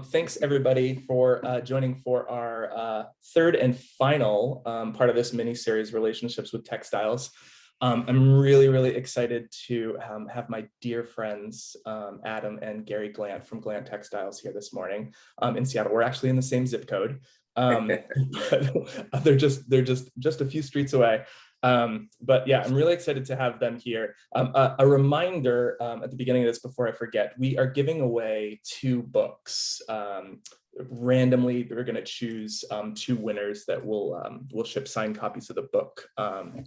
Thanks everybody for joining for our third and final part of this mini-series, Relationships with Textiles. I'm really excited to have my dear friends, Adam and Gary Glant from Glant Textiles here this morning in Seattle. We're actually in the same zip code, but they're just a few streets away. But yeah, I'm really excited to have them here. A reminder at the beginning of this, before I forget, we are giving away 2 books. Randomly, we're going to choose 2 winners that will ship signed copies of the book,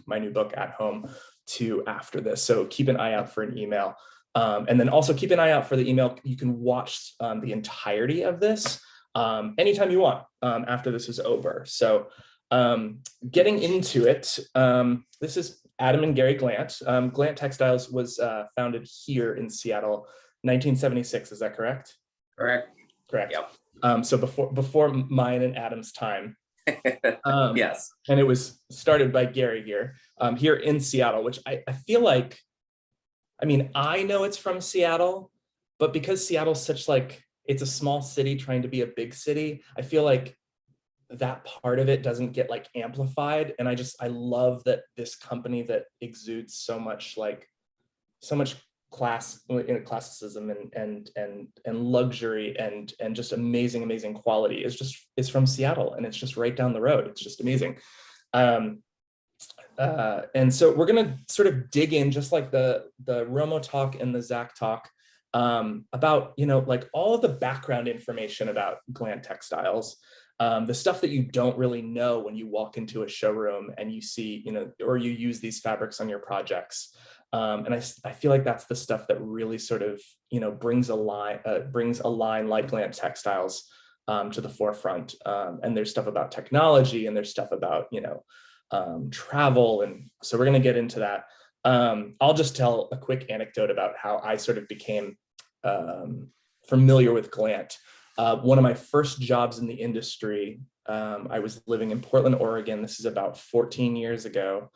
my new book, At Home, to after this. So keep an eye out for an email. And then also keep an eye out for the email. You can watch the entirety of this anytime you want after this is over. So getting into it, this is Adam and Gary Glant. Glant Textiles was founded here in Seattle, 1976. Is that correct? Correct. Yep. So before mine and Adam's time. Yes. And it was started by Gary here, here in Seattle, which I feel like, I mean, I know it's from Seattle, but because Seattle's such it's a small city trying to be a big city, I feel like that part of it doesn't get amplified. And I love that this company that exudes so much classicism and luxury and just amazing quality is from Seattle, and it's just right down the road. It's just amazing. And so we're gonna sort of dig in, just like the Romo talk and the Zach talk, about all of the background information about Glant Textiles. The stuff that you don't really know when you walk into a showroom and you see, or you use these fabrics on your projects. And I feel like that's the stuff that really sort of, brings a line like Glant Textiles to the forefront. And there's stuff about technology, and there's stuff about, travel. And so we're going to get into that. I'll just tell a quick anecdote about how I sort of became familiar with Glant. One of my first jobs in the industry, I was living in Portland, Oregon. This is about 14 years ago.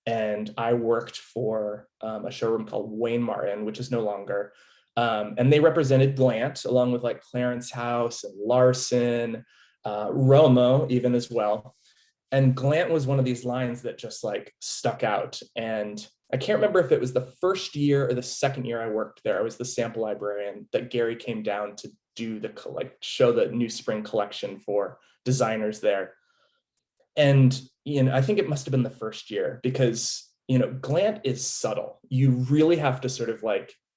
And I worked for a showroom called Wayne Martin, which is no longer. And they represented Glant along with Clarence House and Larson, Romo even as well. And Glant was one of these lines that just stuck out. And I can't remember if it was the first year or the second year I worked there. I was the sample librarian that Gary came down to do show the new spring collection for designers there. And, I think it must've been the first year, because, Glant is subtle. You really have to sort of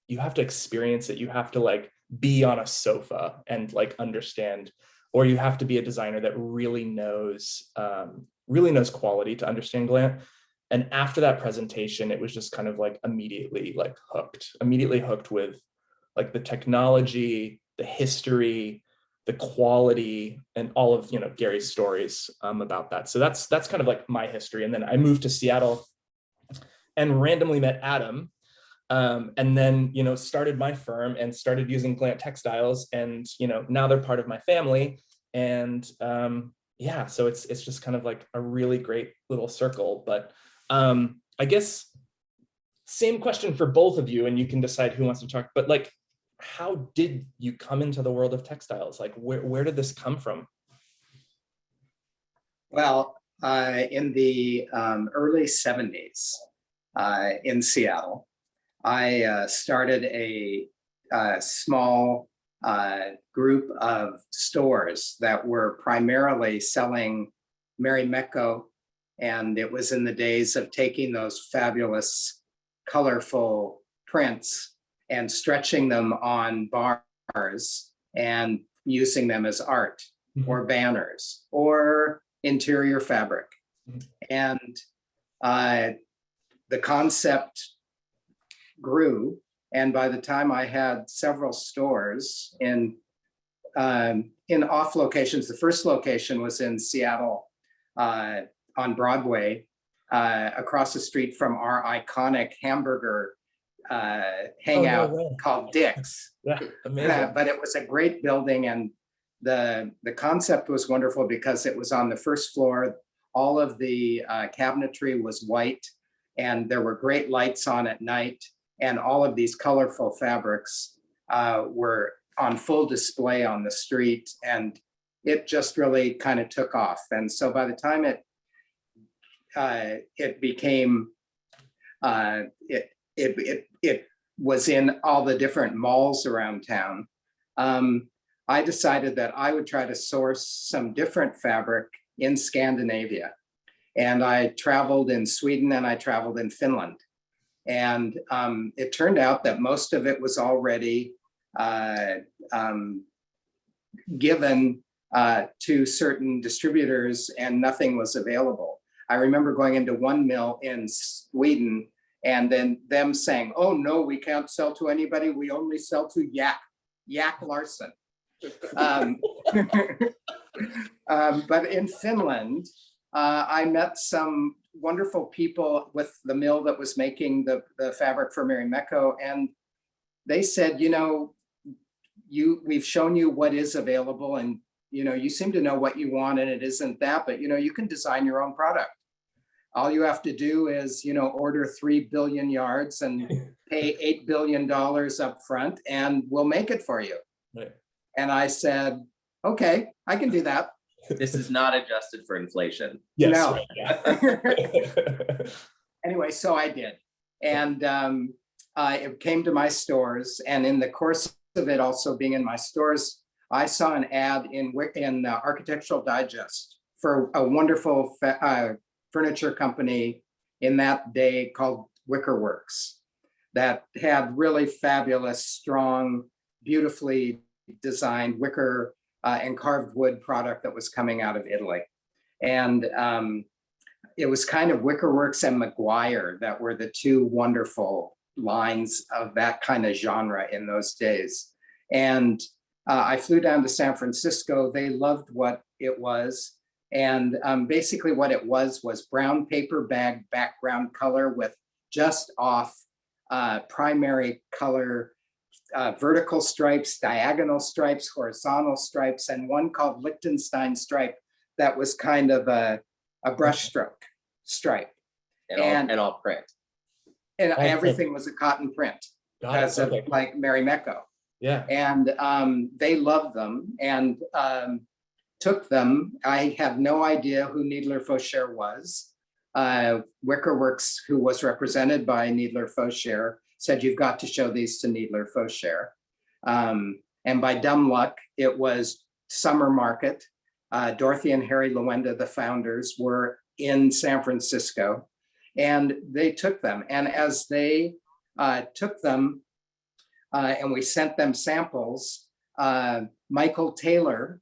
you have to experience it. You have to be on a sofa and understand, or you have to be a designer that really knows quality to understand Glant. And after that presentation, it was just kind of immediately hooked with the technology, the history, the quality, and all of Gary's stories about that. So that's kind of my history. And then I moved to Seattle and randomly met Adam, and then started my firm and started using Glant Textiles, and now they're part of my family. And yeah, so it's just kind of a really great little circle. But I guess same question for both of you, and you can decide who wants to talk. But how did you come into the world of textiles? Where did this come from? Well, in the early 70s in Seattle, I started a small group of stores that were primarily selling Marimekko. And it was in the days of taking those fabulous, colorful prints and stretching them on bars and using them as art or banners or interior fabric. And the concept grew. And by the time I had several stores in off locations, the first location was in Seattle on Broadway, across the street from our iconic hamburger hangout called Dick's. Yeah, amazing. But it was a great building, and the concept was wonderful because it was on the first floor. All of the cabinetry was white, and there were great lights on at night, and all of these colorful fabrics were on full display on the street, and it just really kind of took off. And so by the time it became it was in all the different malls around town, I decided that I would try to source some different fabric in Scandinavia. And I traveled in Sweden and I traveled in Finland. And it turned out that most of it was already given to certain distributors and nothing was available. I remember going into one mill in Sweden and then them saying, "Oh no, we can't sell to anybody. We only sell to Jack Larson." But in Finland, I met some wonderful people with the mill that was making the fabric for Marimekko, and they said, we've shown you what is available, and you seem to know what you want, and it isn't that, but you can design your own product. All you have to do is order 3 billion yards and pay $8 billion up front, and we'll make it for you. Right. And I said, okay, I can do that. This is not adjusted for inflation. Yes, No. right, yeah. Anyway, so I did. And it came to my stores. And in the course of it also being in my stores, I saw an ad in Architectural Digest for a wonderful furniture company in that day called Wicker Works that had really fabulous, strong, beautifully designed wicker and carved wood product that was coming out of Italy. And it was kind of Wicker Works and McGuire that were the two wonderful lines of that kind of genre in those days. And I flew down to San Francisco. They loved what it was. And basically what it was brown paper bag background color with just off primary color vertical stripes, diagonal stripes, horizontal stripes, and one called Liechtenstein stripe that was kind of a brushstroke stripe. And all print. And everything was a cotton print because of like Marimekko. Yeah. And they loved them and took them. I have no idea who Needler Faucher was. Wicker Works, who was represented by Needler Faucher, said, "You've got to show these to Needler Faucher." And by dumb luck, it was summer market. Dorothy and Harry Lewenda, the founders, were in San Francisco, and they took them. And as they took them, and we sent them samples, Michael Taylor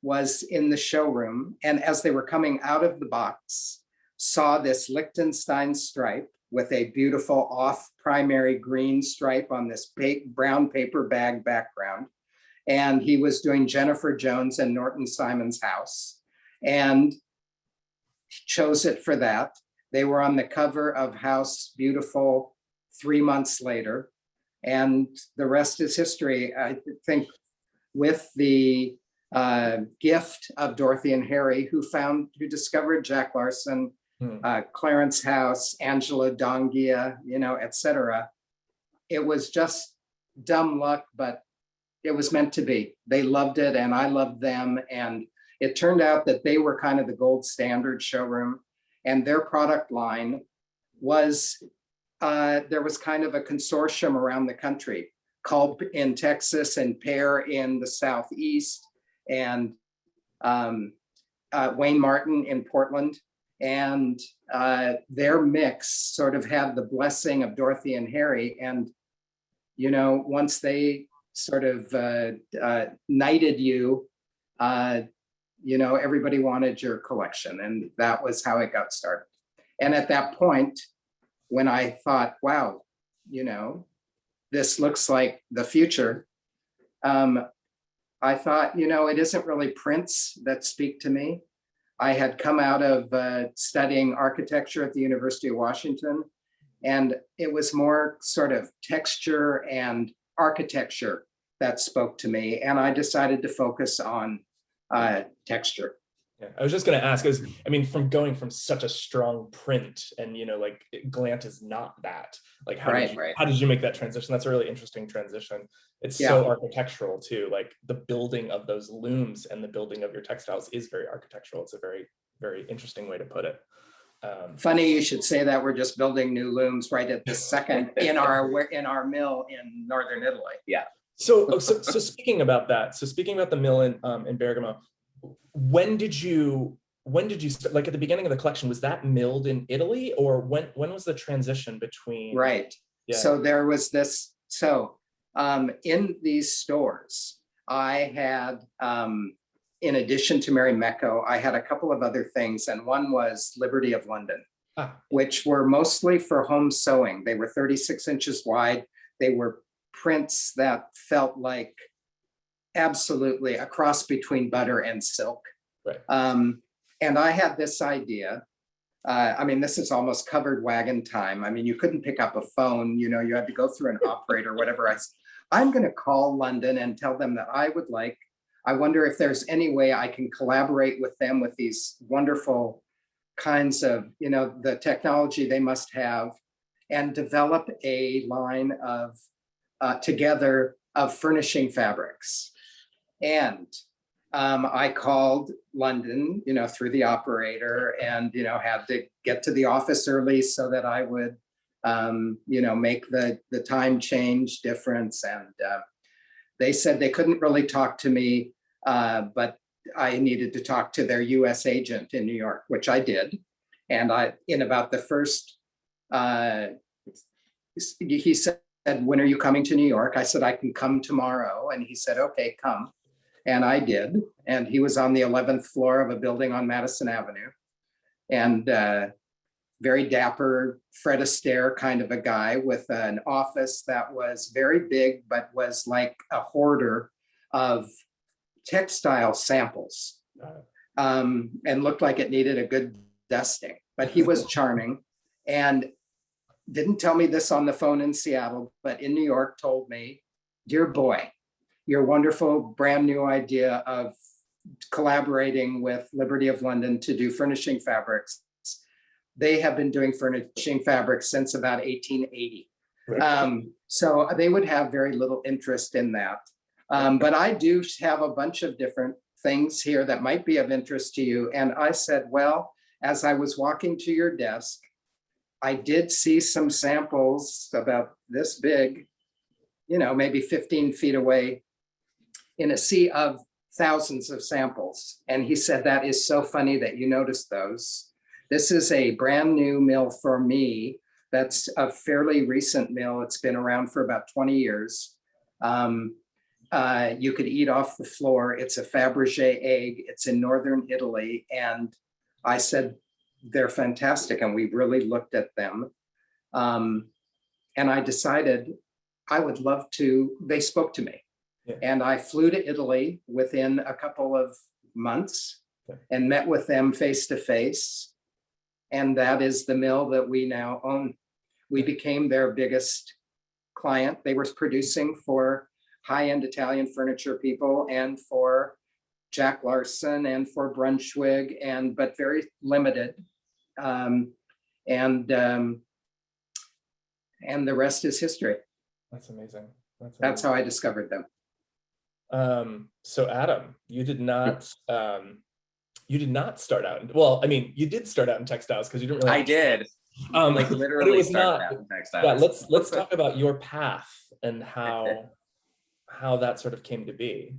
was in the showroom, and as they were coming out of the box, saw this Liechtenstein stripe with a beautiful off primary green stripe on this brown paper bag background. And he was doing Jennifer Jones and Norton Simon's house and chose it for that. They were on the cover of House Beautiful 3 months later. And the rest is history. I think with the gift of Dorothy and Harry, who discovered Jack Larson, Clarence House, Angela Dongia, et cetera. It was just dumb luck, but it was meant to be. They loved it and I loved them. And it turned out that they were kind of the gold standard showroom, and their product line was, there was kind of a consortium around the country, Culp in Texas and Pear in the Southeast, and Wayne Martin in Portland. And their mix sort of had the blessing of Dorothy and Harry. And, once they sort of knighted you, everybody wanted your collection. And that was how it got started. And at that point, when I thought, wow, this looks like the future, I thought, it isn't really prints that speak to me. I had come out of studying architecture at the University of Washington, and it was more sort of texture and architecture that spoke to me. And I decided to focus on texture. Yeah, I was just going to ask, because I mean, from going from such a strong print, and like Glant is not that. Like, how did you make that transition? That's a really interesting transition. It's so architectural too. Like the building of those looms and the building of your textiles is very architectural. It's a very, very interesting way to put it. Funny you should say that. We're just building new looms right at this second in our mill in northern Italy. Yeah. So speaking about that, speaking about the mill in Bergamo, when did you start, like at the beginning of the collection, was that milled in Italy, or when was the transition between? Right. Yeah. So there was this, in these stores, I had, in addition to Mary Mecco, I had a couple of other things, and one was Liberty of London, which were mostly for home sewing. They were 36 inches wide. They were prints that felt like absolutely a cross between butter and silk. Right. And I had this idea. I mean, this is almost covered wagon time. I mean, you couldn't pick up a phone, you had to go through an operator, whatever. I'm going to call London and tell them that I wonder if there's any way I can collaborate with them with these wonderful kinds of, the technology they must have, and develop a line of together of furnishing fabrics. And I called London, through the operator, and, had to get to the office early so that I would, make the time change difference. And they said they couldn't really talk to me, but I needed to talk to their US agent in New York, which I did. And in about the first, he said, when are you coming to New York? I said, I can come tomorrow. And he said, okay, come. And I did. And he was on the 11th floor of a building on Madison Avenue. And very dapper, Fred Astaire kind of a guy with an office that was very big, but was like a hoarder of textile samples, and looked like it needed a good dusting. But he was charming, and didn't tell me this on the phone in Seattle, but in New York told me, dear boy, your wonderful brand new idea of collaborating with Liberty of London to do furnishing fabrics. They have been doing furnishing fabrics since about 1880. Right. So they would have very little interest in that. But I do have a bunch of different things here that might be of interest to you. And I said, well, as I was walking to your desk, I did see some samples about this big, maybe 15 feet away, in a sea of thousands of samples. And he said, that is so funny that you noticed those. This is a brand new mill for me. That's a fairly recent mill. It's been around for about 20 years. You could eat off the floor. It's a Fabergé egg. It's in northern Italy. And I said, they're fantastic. And we really looked at them. And I decided I would love to, they spoke to me. Yeah. And I flew to Italy within a couple of months and met with them face to face. And that is the mill that we now own. We became their biggest client. They were producing for high-end Italian furniture people and for Jack Larson and for Brunswick, but very limited. And the rest is history. That's amazing. That's how I discovered them. So Adam, you did not start out. Well, I mean, you did start out in textiles because you didn't really. I did. Like literally, but it was started not. out in textiles. Yeah, let's talk about your path and how that sort of came to be.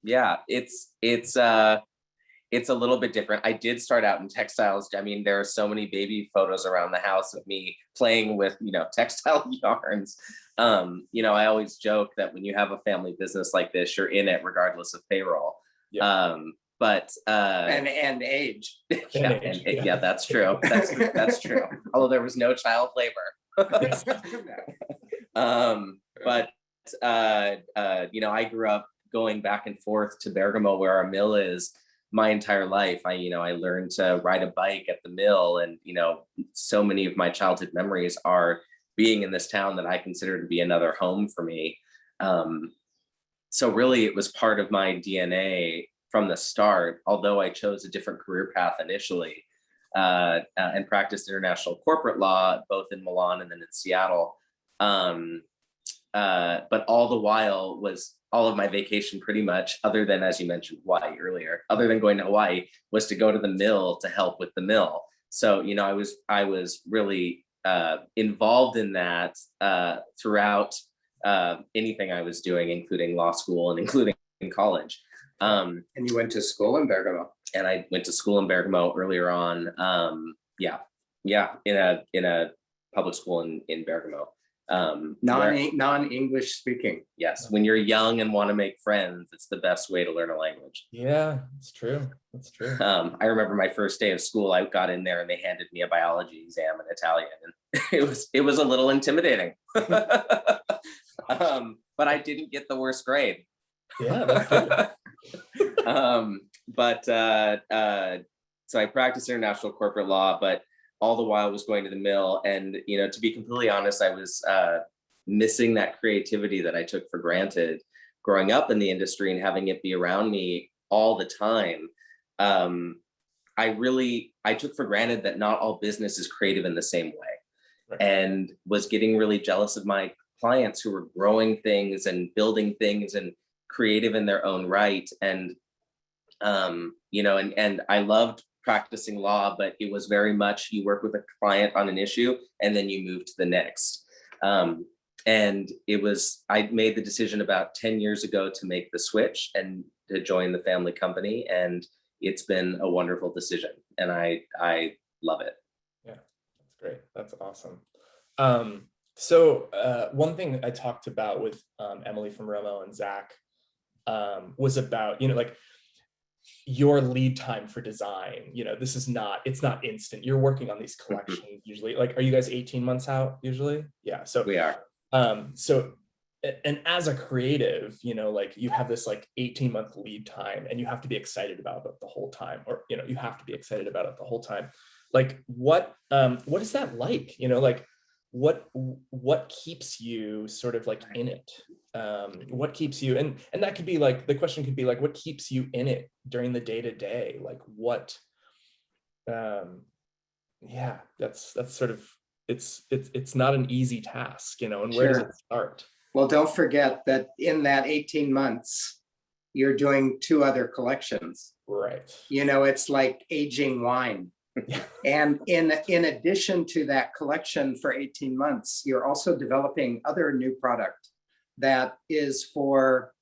Yeah, it's a little bit different. I did start out in textiles. I mean, there are so many baby photos around the house of me playing with, textile yarns. I always joke that when you have a family business like this, you're in it regardless of payroll. Yeah. And age. Yeah, that's true. That's true. Although there was no child labor. I grew up going back and forth to Bergamo, where our mill is, my entire life. I learned to ride a bike at the mill, and so many of my childhood memories are being in this town that I consider to be another home for me. So really, it was part of my DNA from the start, although I chose a different career path initially, and practiced international corporate law, both in Milan and then in Seattle. But all the while was all of my vacation pretty much, other than, as you mentioned, Hawaii earlier, other than going to Hawaii, was to go to the mill to help with the mill. So, you know, I was really involved in that throughout anything I was doing, including law school and including in college. And you went to school in Bergamo. And I went to school in Bergamo earlier on. In a public school in Bergamo. Non-English speaking. Yes, when you're young and want to make friends, it's the best way to learn a language. Yeah, it's true. That's true. I remember my first day of school, I got in there and they handed me a biology exam in Italian, and it was a little intimidating. But I didn't get the worst grade. Yeah, that's good. So I practiced international corporate law, but all the while I was going to the mill. And, you know, to be completely honest, I was missing that creativity that I took for granted growing up in the industry and having it be around me all the time. I took for granted that not all business is creative in the same way. Right. And was getting really jealous of my clients who were growing things and building things and creative in their own right. And, you know, and I loved practicing law, but it was very much you work with a client on an issue and then you move to the next. And I made the decision about 10 years ago to make the switch and to join the family company. And it's been a wonderful decision and I love it. Yeah, that's great. That's awesome. So one thing I talked about with Emily from Romo and Zach was about, you know, like your lead time for design. You know, it's not instant. You're working on these collections usually. Like, are you guys 18 months out usually? Yeah. So we are. And as a creative, you know, like you have this like 18-month lead time and you have to be excited about it the whole time, or, you know, you have to be excited about it the whole time. Like what is that like? You know, like what keeps you sort of like in it? What keeps you, and that could be like, the question could be like, what keeps you in it during the day-to-day? Like what, yeah, that's sort of, it's not an easy task, you know, and where does it start? Well, don't forget that in that 18 months, you're doing 2 other collections. Right. You know, it's like aging wine. And in addition to that collection for 18 months, you're also developing other new product that is for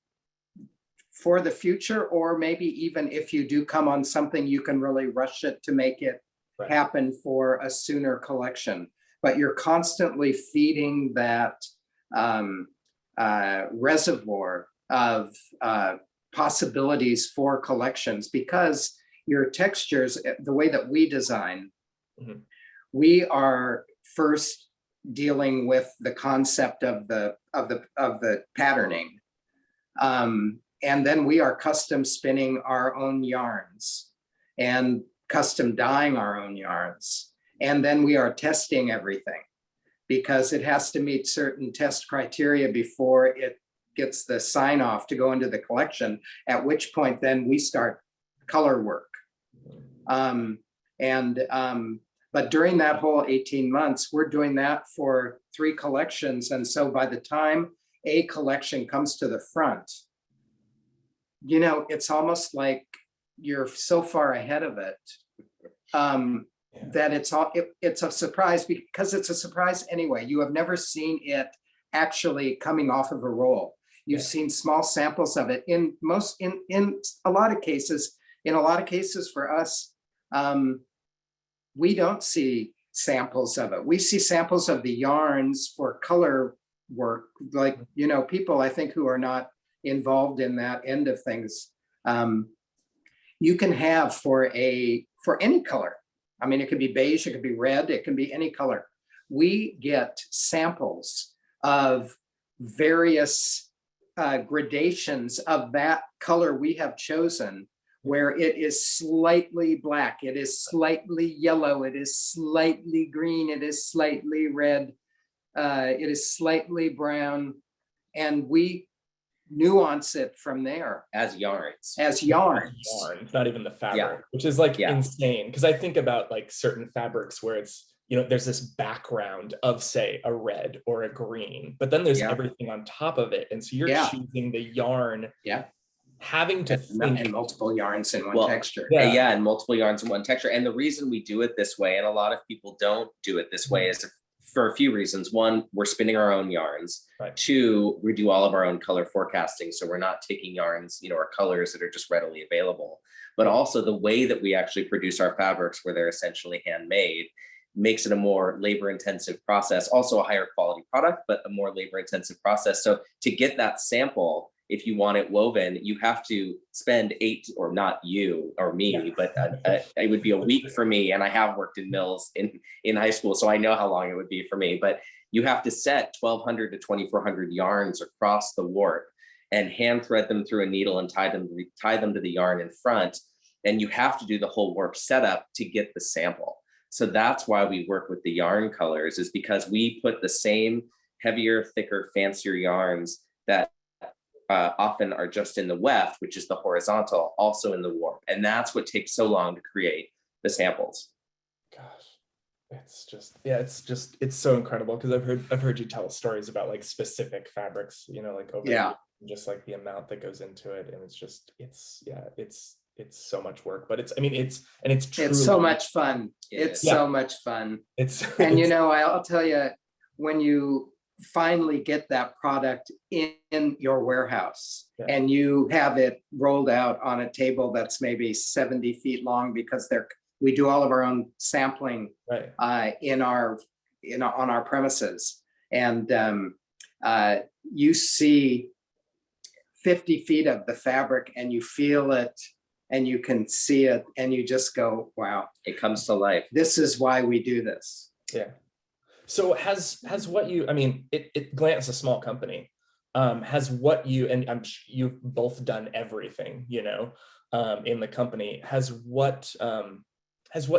the future, or maybe even if you do come on something, you can really rush it to make it happen for a sooner collection. But you're constantly feeding that reservoir of possibilities for collections, because your textures, the way that we design, we are first dealing with the concept of the patterning, and then we are custom spinning our own yarns and custom dyeing our own yarns, and then we are testing everything because it has to meet certain test criteria before it gets the sign off to go into the collection, at which point then we start color work. But during that whole 18 months, we're doing that for 3 collections. And so by the time a collection comes to the front, you know, it's almost like you're so far ahead of it that it's a surprise, because it's a surprise anyway. You have never seen it actually coming off of a roll. You've seen small samples of it in a lot of cases. In a lot of cases for us, we don't see samples of it. We see samples of the yarns for color work, like, you know, people I think who are not involved in that end of things. You can have for any color. I mean, it could be beige, it could be red, it can be any color. We get samples of various gradations of that color we have chosen, where it is slightly black, it is slightly yellow, it is slightly green, it is slightly red, it is slightly brown. And we nuance it from there as yarns. as yarns. Yarn, it's not even the fabric, Yeah. which is like Yeah. insane. Because I think about like certain fabrics where it's, you know, there's this background of say a red or a green, but then there's Yeah. everything on top of it. And so you're Yeah. choosing the yarn, Yeah. having to And think. multiple yarns in one Well, texture. Yeah. Yeah, and multiple yarns in one texture. And the reason we do it this way, and a lot of people don't do it this way, is for a few reasons. One, we're spinning our own yarns. Right. Two, we do all of our own color forecasting. So we're not taking yarns, you know, or colors that are just readily available. But also the way that we actually produce our fabrics, where they're essentially handmade, makes it a more labor intensive process, also a higher quality product, but a more labor intensive process. So to get that sample, if you want it woven, you have to spend 8, or not you or me, Yeah. but it would be a week for me. And I have worked in mills in high school, so I know how long it would be for me. But you have to set 1,200 to 2,400 yarns across the warp and hand thread them through a needle and tie them to the yarn in front. And you have to do the whole warp setup to get the sample. So that's why we work with the yarn colors, is because we put the same heavier, thicker, fancier yarns that often are just in the weft, which is the horizontal, also in the warp. And that's what takes so long to create the samples. Gosh, it's just, yeah, it's so incredible. Because I've heard you tell stories about like specific fabrics, you know, like over Yeah. just like the amount that goes into it. And it's just, it's so much work, but it's truly, It's so much fun. It's Yeah. so much fun. it's, And you it's- know, I'll tell you, when you finally get that product in your warehouse, Yeah. and you have it rolled out on a table that's maybe 70 feet long, because we do all of our own sampling right. on our premises, and you see 50 feet of the fabric, and you feel it, and you can see it, and you just go, wow, It comes to life. this is why we do this. Yeah. So has what you, I mean, Glant is a small company. Has what you, and you've both done everything, you know, in the company, has what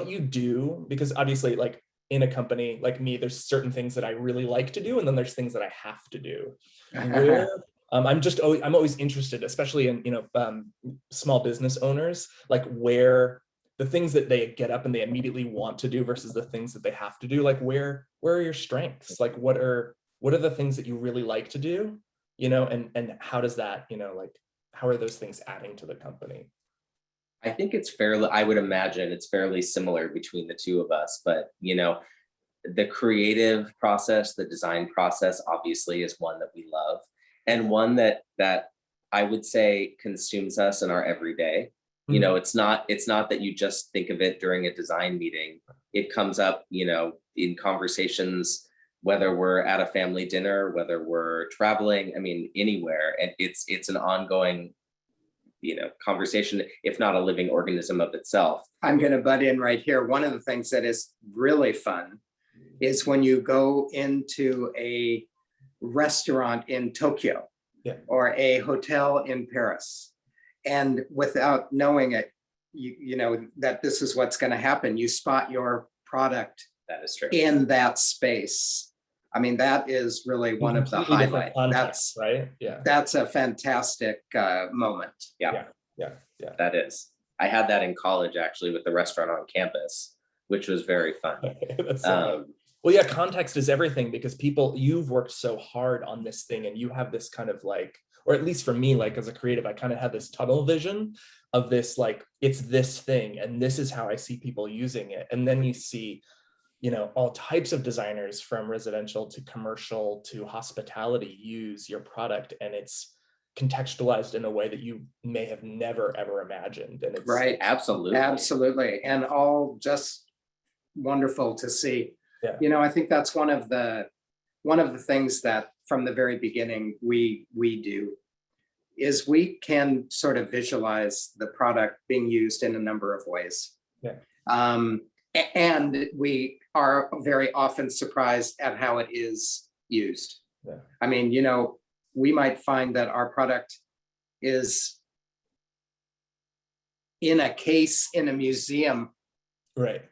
you do, because obviously like in a company like me, there's certain things that I really like to do, and then there's things that I have to do. Where, I'm always interested, especially in, you know, small business owners, like where the things that they get up and they immediately want to do versus the things that they have to do. Like where are your strengths? Like what are the things that you really like to do, you know, and how does that, you know, like how are those things adding to the company? I think I would imagine it's fairly similar between the two of us, but you know, the creative process, the design process obviously is one that we love, and one that I would say consumes us in our everyday. You know, it's not that you just think of it during a design meeting. It comes up, you know, in conversations, whether we're at a family dinner, whether we're traveling, I mean, anywhere. And it's an ongoing, you know, conversation, if not a living organism of itself. I'm going to butt in right here. One of the things that is really fun is when you go into a restaurant in Tokyo, Yeah. or a hotel in Paris, and without knowing it, you know that this is what's going to happen. You spot your product That is true. in that space. I mean, that is really one of the Completely different highlights. context, right? Yeah. That's a fantastic moment. Yeah. That is. I had that in college actually with the restaurant on campus, which was very fun. That's so funny. Well, yeah, context is everything, because you've worked so hard on this thing, and you have this kind of like, or at least for me, like as a creative, I kind of had this tunnel vision of this, like, it's this thing, and this is how I see people using it. And then you see, you know, all types of designers from residential to commercial to hospitality use your product, and it's contextualized in a way that you may have never, ever imagined. And it's Right. Absolutely. And all just wonderful to see. Yeah. You know, I think that's one of the things that from the very beginning we do is we can sort of visualize the product being used in a number of ways. Yeah. And we are very often surprised at how it is used. Yeah. I mean, you know, we might find that our product is in a case in a museum, right.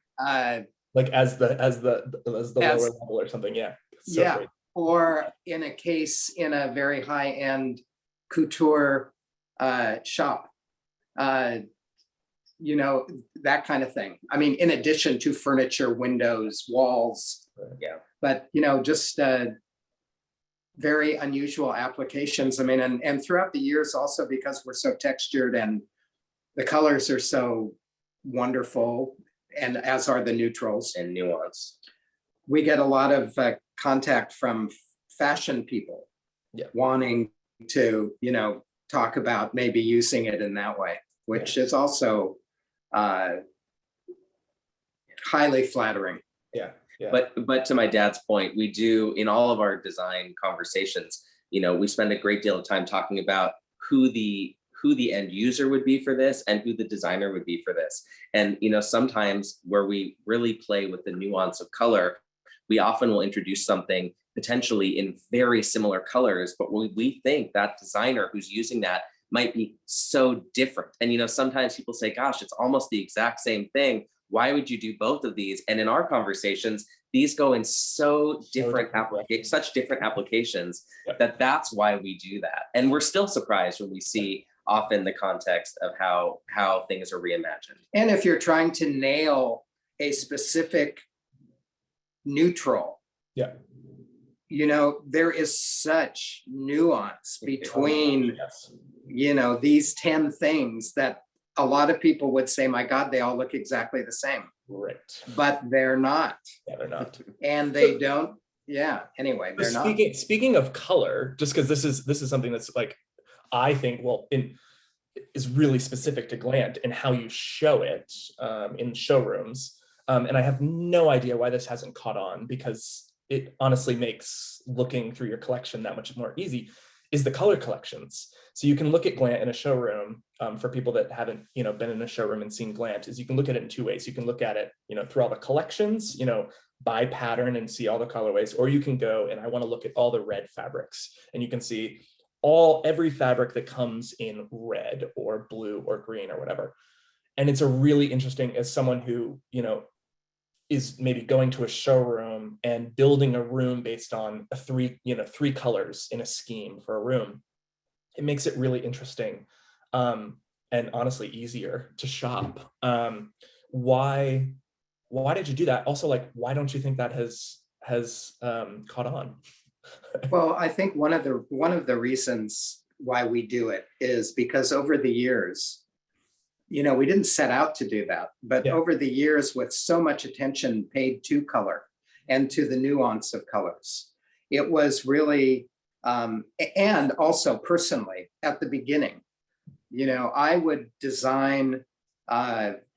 Like as the lower level or something. Yeah. So yeah. great. Or in a case in a very high-end couture shop. You know, that kind of thing. I mean, in addition to furniture, windows, walls. Yeah. But, you know, just very unusual applications. I mean, and throughout the years also, because we're so textured and the colors are so wonderful, and as are the neutrals. And nuance. We get a lot of contact from fashion people wanting to, you know, talk about maybe using it in that way, which is also highly flattering. Yeah. But to my dad's point, we do in all of our design conversations, you know, we spend a great deal of time talking about who the end user would be for this and who the designer would be for this. And, you know, sometimes where we really play with the nuance of color, we often will introduce something potentially in very similar colors, but we think that designer who's using that might be so different. And, you know, sometimes people say, gosh, it's almost the exact same thing. Why would you do both of these? And in our conversations, these go in such different applications that's why we do that. And we're still surprised when we see often the context of how things are reimagined. And if you're trying to nail a specific neutral, you know, there is such nuance between, you know, these 10 things that a lot of people would say, my God, they all look exactly the same. Right. But they're not. Yeah, they're not. And they don't. Yeah. Anyway, they're not. Speaking of color, just because this is something that's like, I think, is really specific to Glant and how you show it in showrooms. And I have no idea why this hasn't caught on, because it honestly makes looking through your collection that much more easy, is the color collections. So you can look at Glant in a showroom. For people that haven't, you know, been in a showroom and seen Glant, is you can look at it in two ways. You can look at it, you know, through all the collections, you know, by pattern and see all the colorways, or you can go and I want to look at all the red fabrics, and you can see every fabric that comes in red or blue or green or whatever. And it's a really interesting, as someone who, you know, is maybe going to a showroom and building a room based on three colors in a scheme for a room, it makes it really interesting. And honestly easier to shop. Why did you do that? Also, like, why don't you think that has caught on? Well, I think one of the reasons why we do it is because over the years, you know, we didn't set out to do that, but over the years, with so much attention paid to color and to the nuance of colors, it was really, and also personally at the beginning, you know, I would design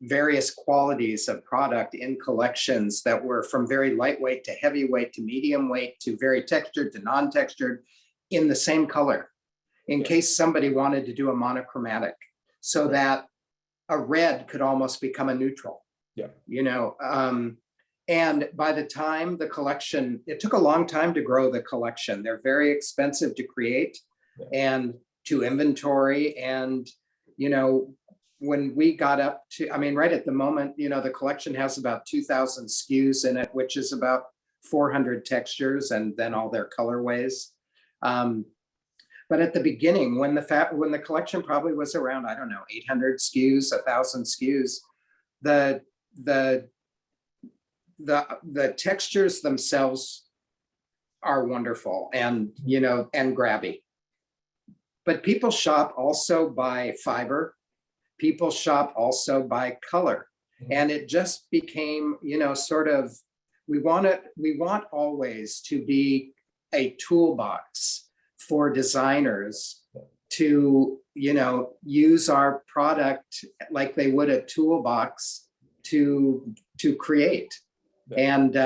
various qualities of product in collections that were from very lightweight to heavyweight to medium weight to very textured to non-textured in the same color, in case somebody wanted to do a monochromatic, so that a red could almost become a neutral. You know, and by the time the collection, it took a long time to grow the collection. They're very expensive to create and to inventory. And, you know, when we got up to, I mean, right at the moment, you know, the collection has about 2,000 SKUs in it, which is about 400 textures and then all their colorways. But at the beginning, when the collection probably was around, I don't know, 800 SKUs, 1,000 SKUs, the textures themselves are wonderful and, you know, and grabby. But people shop also by fiber. People shop also by color. And it just became, you know, sort of, we want always to be a toolbox for designers to, you know, use our product like they would a toolbox to create. And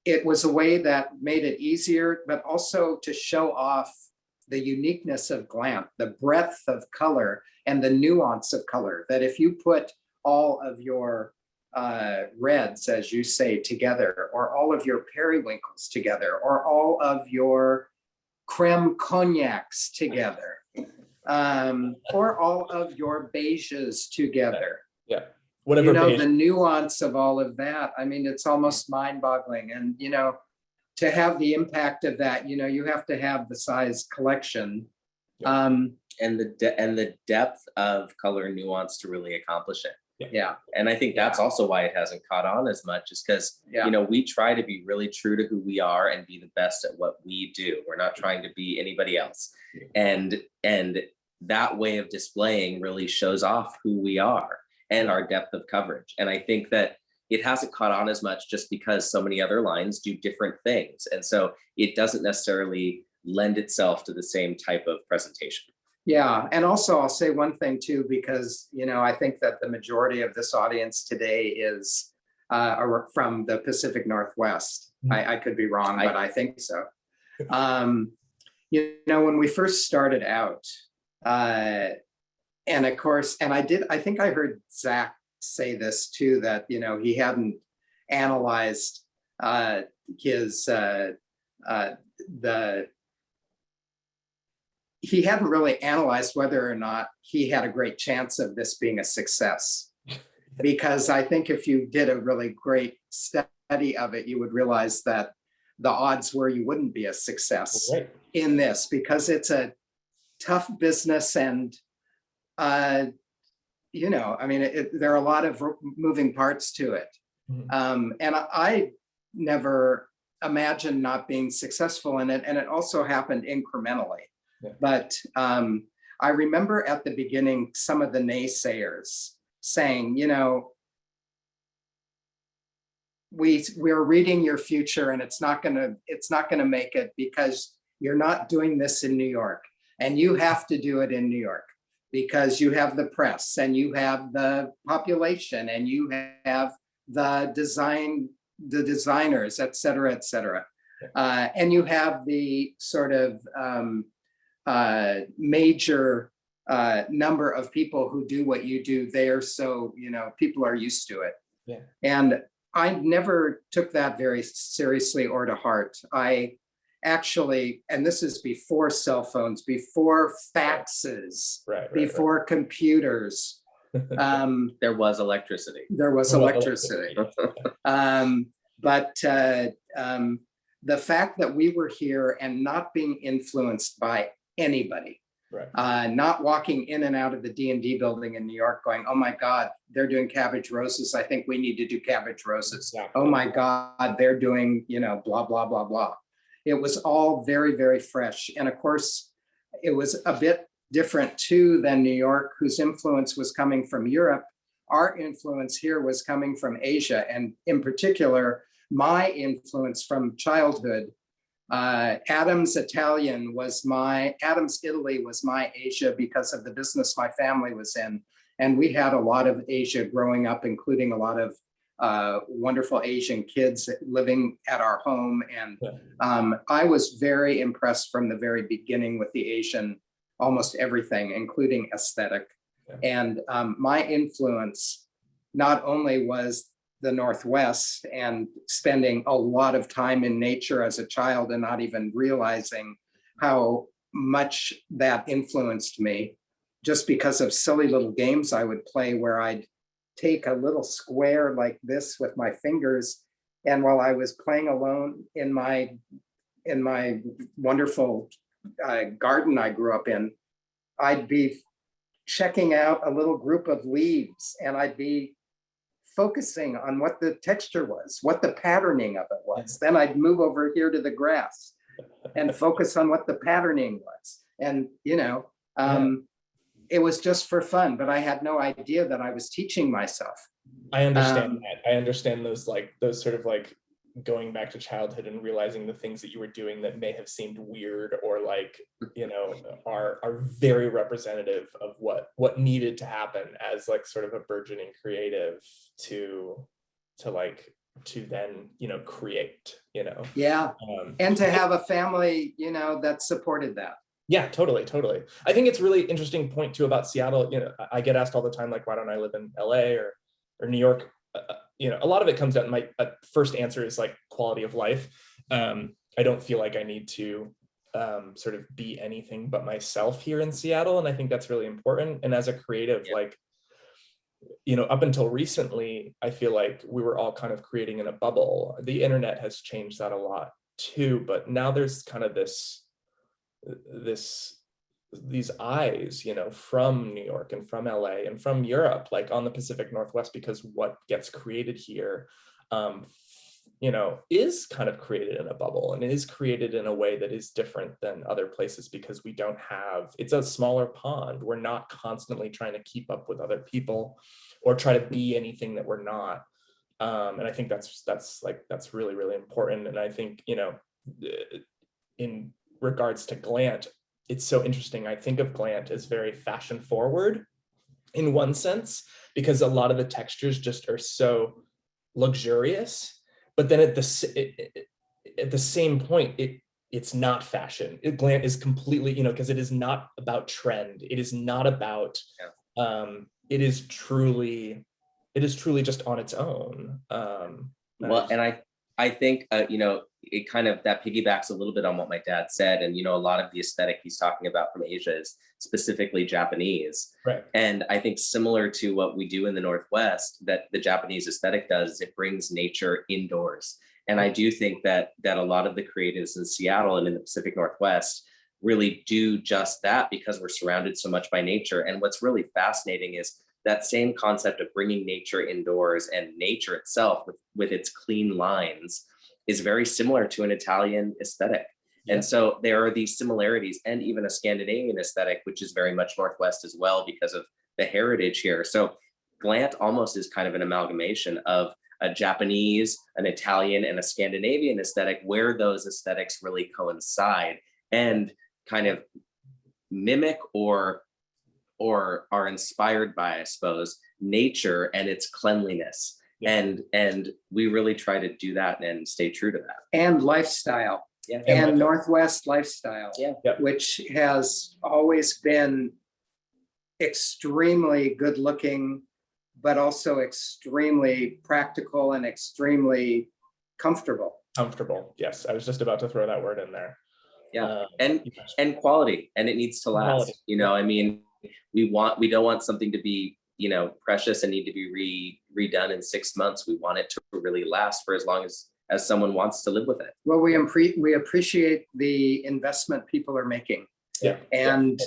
it was a way that made it easier, but also to show off the uniqueness of Glant, the breadth of color and the nuance of color, that if you put all of your reds, as you say, together, or all of your periwinkles together, or all of your creme cognacs together, or all of your beiges together. Whatever, you know, beige. The nuance of all of that, I mean, it's almost mind-boggling. And, you know, to have the impact of that, you know, you have to have the size collection And the depth of color nuance to really accomplish it. Yeah. And I think that's also why it hasn't caught on as much, is because, we try to be really true to who we are and be the best at what we do. We're not trying to be anybody else. And that way of displaying really shows off who we are and our depth of coverage. And I think that it hasn't caught on as much just because so many other lines do different things. And so it doesn't necessarily lend itself to the same type of presentation. Yeah, and also I'll say one thing too, because I think that the majority of this audience today is from the Pacific Northwest. I could be wrong, but I think so. When we first started out, and of course, and I think I heard Zach say this too, that he hadn't analyzed he hadn't really analyzed whether or not he had a great chance of this being a success. Because I think if you did a really great study of it, you would realize that the odds were you wouldn't be a success in this, because it's a tough business. And, there are a lot of moving parts to it. And I never imagined not being successful in it. And it also happened incrementally. But I remember at the beginning, some of the naysayers saying, we're reading your future and it's not gonna make it because you're not doing this in New York, and you have to do it in New York because you have the press and you have the population and you have the designers, et cetera, et cetera. And you have the sort of major number of people who do what you do there. So, people are used to it. Yeah. And I never took that very seriously or to heart. I actually, and this is before cell phones, before faxes, before computers. There was electricity. But the fact that we were here and not being influenced by anybody, not walking in and out of the D&D building in New York going, oh my God, they're doing cabbage roses. I think we need to do cabbage roses. Oh my God, they're doing, blah, blah, blah, blah. It was all very, very fresh. And of course, it was a bit different too than New York, whose influence was coming from Europe. Our influence here was coming from Asia. And in particular, my influence from childhood. Adams Italy was my Asia because of the business my family was in. And we had a lot of Asia growing up, including a lot of wonderful Asian kids living at our home. And I was very impressed from the very beginning with the Asian, almost everything, including aesthetic. And my influence not only was the Northwest and spending a lot of time in nature as a child and not even realizing how much that influenced me, just because of silly little games I would play where I'd take a little square like this with my fingers, and while I was playing alone in my wonderful garden I grew up in, I'd be checking out a little group of leaves, and I'd be focusing on what the texture was, what the patterning of it was. Then I'd move over here to the grass and focus on what the patterning was. And, it was just for fun, but I had no idea that I was teaching myself. I understand that. I understand those sort of going back to childhood and realizing the things that you were doing that may have seemed weird or are very representative of what needed to happen as sort of a burgeoning creative to then create. Yeah. And to have a family that supported that. Yeah, totally. I think it's really interesting point too about Seattle. I get asked all the time, why don't I live in LA or New York? A lot of it comes down to my first answer is quality of life. I don't feel like I need to sort of be anything but myself here in Seattle. And I think that's really important. And as a creative, up until recently, I feel like we were all kind of creating in a bubble. The internet has changed that a lot too, but now there's kind of this these eyes, from New York and from LA and from Europe, like on the Pacific Northwest, because what gets created here, is kind of created in a bubble, and it is created in a way that is different than other places, because it's a smaller pond. We're not constantly trying to keep up with other people or try to be anything that we're not. And I think that's really, really important. And I think, in regards to Glant, it's so interesting. I think of Glant as very fashion forward in one sense, because a lot of the textures just are so luxurious, but then at the same point, it's not fashion. Glant is completely, because it is not about trend. It is not about, it is truly just on its own. Well, and I think, it kind of, that piggybacks a little bit on what my dad said. And, a lot of the aesthetic he's talking about from Asia is specifically Japanese. Right. And I think similar to what we do in the Northwest, that the Japanese aesthetic does, is it brings nature indoors. And I do think that a lot of the creatives in Seattle and in the Pacific Northwest really do just that, because we're surrounded so much by nature. And what's really fascinating is that same concept of bringing nature indoors, and nature itself with its clean lines is very similar to an Italian aesthetic. Yeah. And so there are these similarities, and even a Scandinavian aesthetic, which is very much Northwest as well because of the heritage here. So Glant almost is kind of an amalgamation of a Japanese, an Italian, and a Scandinavian aesthetic, where those aesthetics really coincide and kind of mimic or are inspired by, I suppose, nature and its cleanliness. Yeah. And we really try to do that and stay true to that. And lifestyle. Yeah. And Northwest lifestyle, yeah. Which has always been extremely good looking, but also extremely practical and extremely comfortable. Comfortable, yes. I was just about to throw that word in there. Yeah, and quality, and it needs to last. Quality. I mean, we don't want something to be, precious and need to be redone in 6 months. We want it to really last for as long as someone wants to live with it. Well, we appreciate the investment people are making. Yeah. And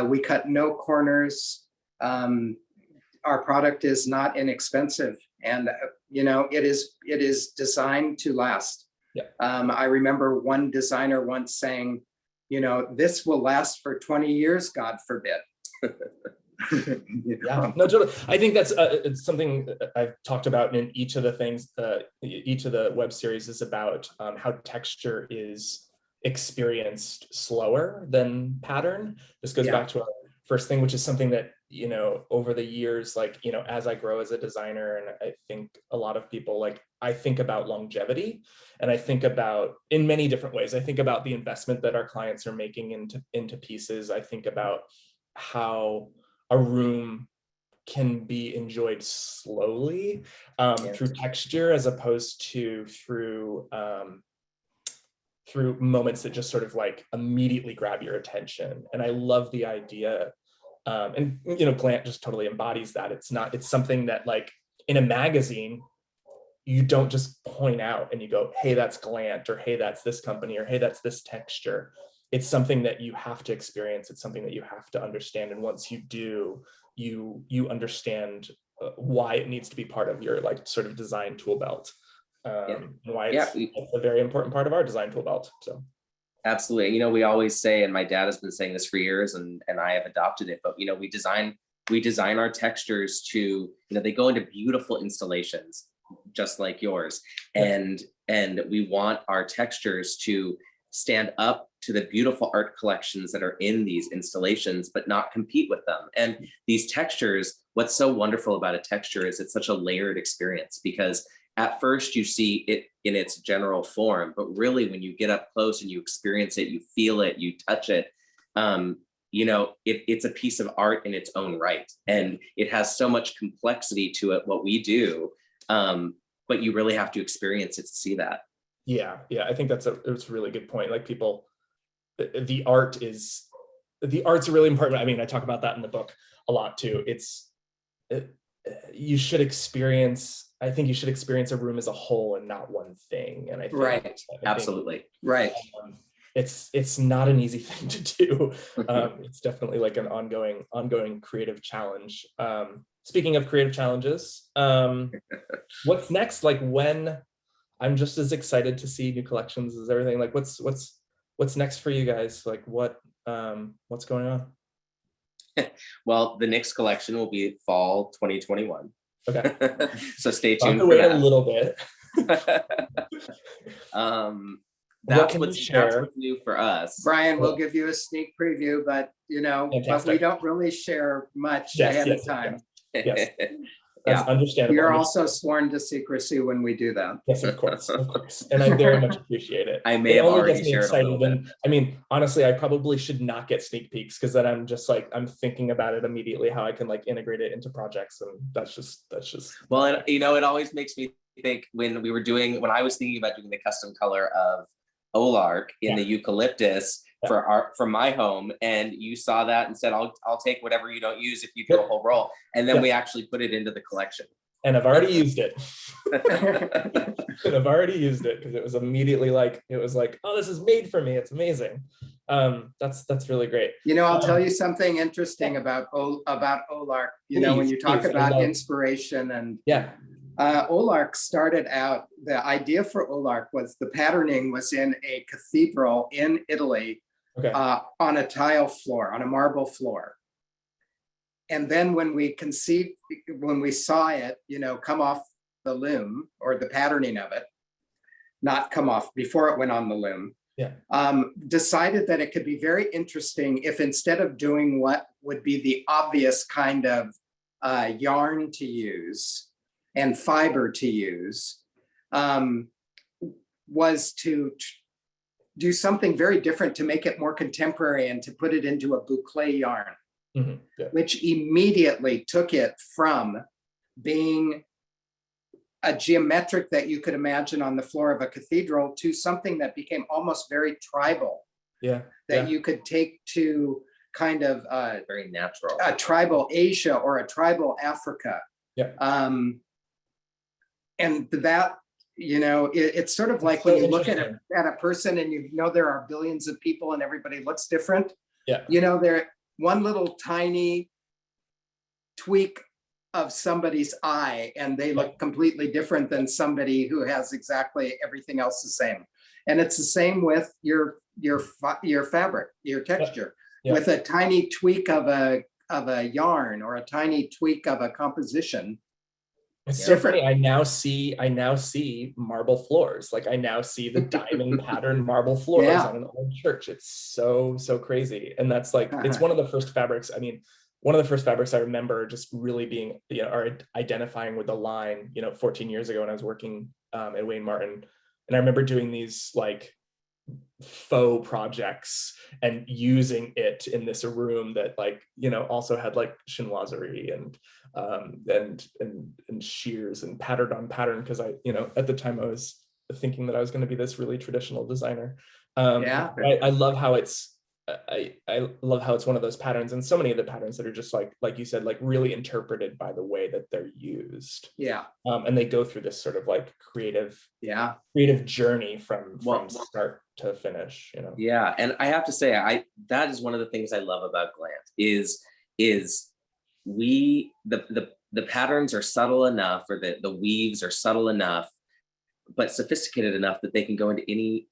we cut no corners. Our product is not inexpensive, and it is designed to last. Yeah. I remember one designer once saying, this will last for 20 years, God forbid. Yeah, no, totally. I think that's it's something I've talked about in each of the things. Each of the web series is about how texture is experienced slower than pattern. This goes back to our first thing, which is something that over the years, as I grow as a designer, and I think a lot of people, I think about longevity, and I think about, in many different ways, I think about the investment that our clients are making into pieces. I think about how a room can be enjoyed slowly through texture, as opposed to through moments that just sort of immediately grab your attention. And I love the idea, and Glant just totally embodies that. It's something that in a magazine, you don't just point out and you go, hey, that's Glant, or hey, that's this company, or hey, that's this texture. It's something that you have to experience. It's something that you have to understand. And once you do, you understand why it needs to be part of your sort of design tool belt. Why it's a very important part of our design tool belt. So absolutely. We always say, and my dad has been saying this for years, and I have adopted it, but we design our textures to, they go into beautiful installations just like yours. And we want our textures to stand up to the beautiful art collections that are in these installations, but not compete with them. And these textures, what's so wonderful about a texture is it's such a layered experience, because at first you see it in its general form, but really when you get up close and you experience it, you feel it, you touch it, it's a piece of art in its own right. And it has so much complexity to it, what we do, but you really have to experience it to see that. Yeah, I think it's a really good point. The art's really important. I mean, I talk about that in the book a lot too. You should experience a room as a whole and not one thing. And I think, right, absolutely, right. it's not an easy thing to do. It's definitely like an ongoing creative challenge. Speaking of creative challenges, what's next? Like, when I'm just as excited to see new collections as everything. Like, what's next for you guys? Like, what's going on? Well, the next collection will be fall 2021. Okay. So stay I'll have tuned to for wait a that. little bit. That's can you what's share? new for us. Brian, we'll give you a sneak preview, but but we Fantastic. don't really share much Yes, ahead yes, of time. Yes. That's Yeah. understandable. You're also sworn to secrecy when we do that. Yes, of course, of course. And I very much appreciate it. I may It have only already gets me shared a excited little when, bit. I mean, honestly, I probably should not get sneak peeks, because then I'm just like, I'm thinking about it immediately, how I can like integrate it into projects. And that's just. Well, and it always makes me think when I was thinking about doing the custom color of Olark in the eucalyptus for my home, and you saw that and said, I'll take whatever you don't use if you do a whole roll. And then we actually put it into the collection. And I've already used it. And I've already used it because it was immediately like, oh, this is made for me. It's amazing. That's really great. I'll tell you something interesting about Olark. When you talk about inspiration and Olark started out, the idea for Olark was the patterning was in a cathedral in Italy on a tile floor, on a marble floor. And then when we saw it, come off the loom, or the patterning of it, not come off before it went on the loom, decided that it could be very interesting if, instead of doing what would be the obvious kind of yarn to use and fiber to use, was to do something very different to make it more contemporary and to put it into a boucle yarn. Which immediately took it from being a geometric that you could imagine on the floor of a cathedral to something that became almost very tribal. That you could take to kind of very natural, a tribal Asia or a tribal Africa. And that, it's sort of like when you look at a person and there are billions of people and everybody looks different. They're one little tiny tweak of somebody's eye and they look completely different than somebody who has exactly everything else the same. And it's the same with your fabric, your texture. With a tiny tweak of a yarn or a tiny tweak of a composition. It's so funny. I now see marble floors. Like, I now see the diamond pattern marble floors on an old church. It's so crazy. And that's like, it's one of the first fabrics. I mean, one of the first fabrics I remember just really being, or identifying with the line, 14 years ago when I was working at Wayne Martin. And I remember doing these like faux projects and using it in this room that like, also had like chinoiserie and shears and patterned on pattern, because I, at the time I was thinking that I was going to be this really traditional designer. I love how it's I love how it's one of those patterns, and so many of the patterns that are just like you said, like really interpreted by the way that they're used. And they go through this sort of like creative journey from start to finish, And I have to say, that is one of the things I love about Glant is the patterns are subtle enough, or the weaves are subtle enough, but sophisticated enough that they can go into any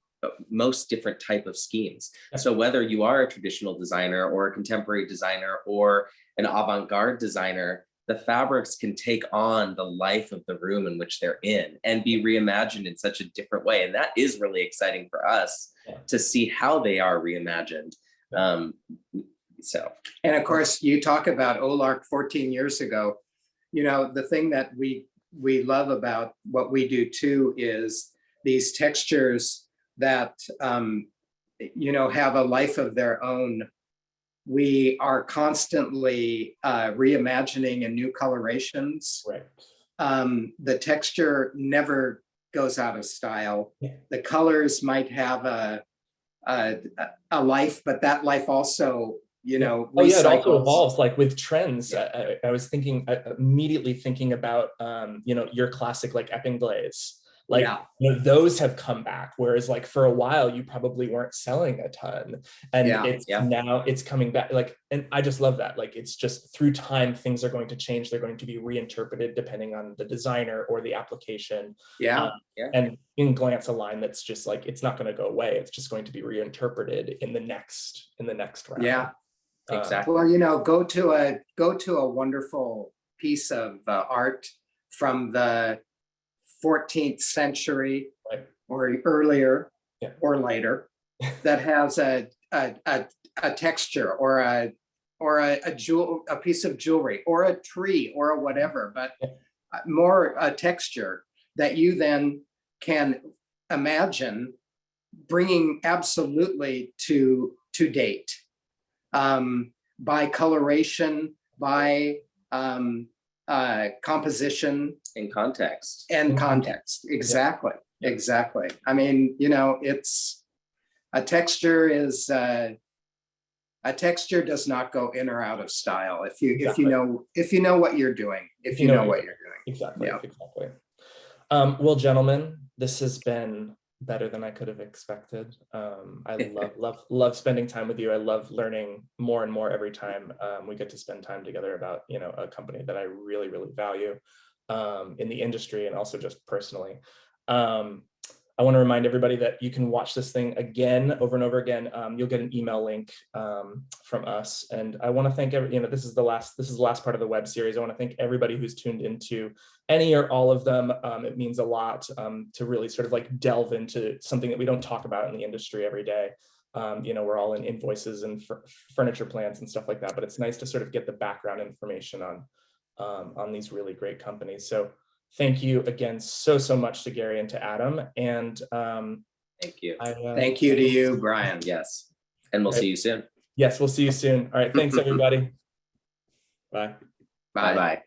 most different type of schemes. So whether you are a traditional designer or a contemporary designer or an avant-garde designer, the fabrics can take on the life of the room in which they're in and be reimagined in such a different way. And that is really exciting for us to see how they are reimagined. And of course, you talk about Olark 14 years ago. The thing that we love about what we do too is these textures that have a life of their own. We are constantly reimagining in new colorations. The texture never goes out of style. The colors might have a life, but that life also, it also evolves, like with trends. I was immediately thinking about your classic like Epping glaze. Like, Yeah. those have come back. Whereas like for a while, you probably weren't selling a ton. And it's now it's coming back. Like, and I just love that. Like, it's just through time, things are going to change. They're going to be reinterpreted depending on the designer or the application. And in Glant's a line that's just like, it's not going to go away. It's just going to be reinterpreted in the next round. Yeah. Exactly. Well, go to a wonderful piece of art from the 14th century or earlier or later that has a texture or a piece of jewelry or a tree or a whatever, but more a texture that you then can imagine bringing absolutely to date. By coloration, by composition, In context. and context. Exactly. I mean, it's a texture does not go in or out of style if you know what you're doing. Exactly. Well, gentlemen, this has been better than I could have expected. I love spending time with you. I love learning more and more every time we get to spend time together about a company that I really, really value in the industry and also just personally. I want to remind everybody that you can watch this thing again, over and over again. You'll get an email link from us, and I want to thank this is the last part of the web series. I want to thank everybody who's tuned into any or all of them. It means a lot to really sort of like delve into something that we don't talk about in the industry every day. We're all in invoices and furniture plans and stuff like that, but it's nice to sort of get the background information on these really great companies. So thank you again so much to Gary and to Adam. And thank you. Thank you to you, Brian. Yes. And we'll see you soon. Yes, we'll see you soon. All right. Thanks, everybody. Bye. Bye-bye.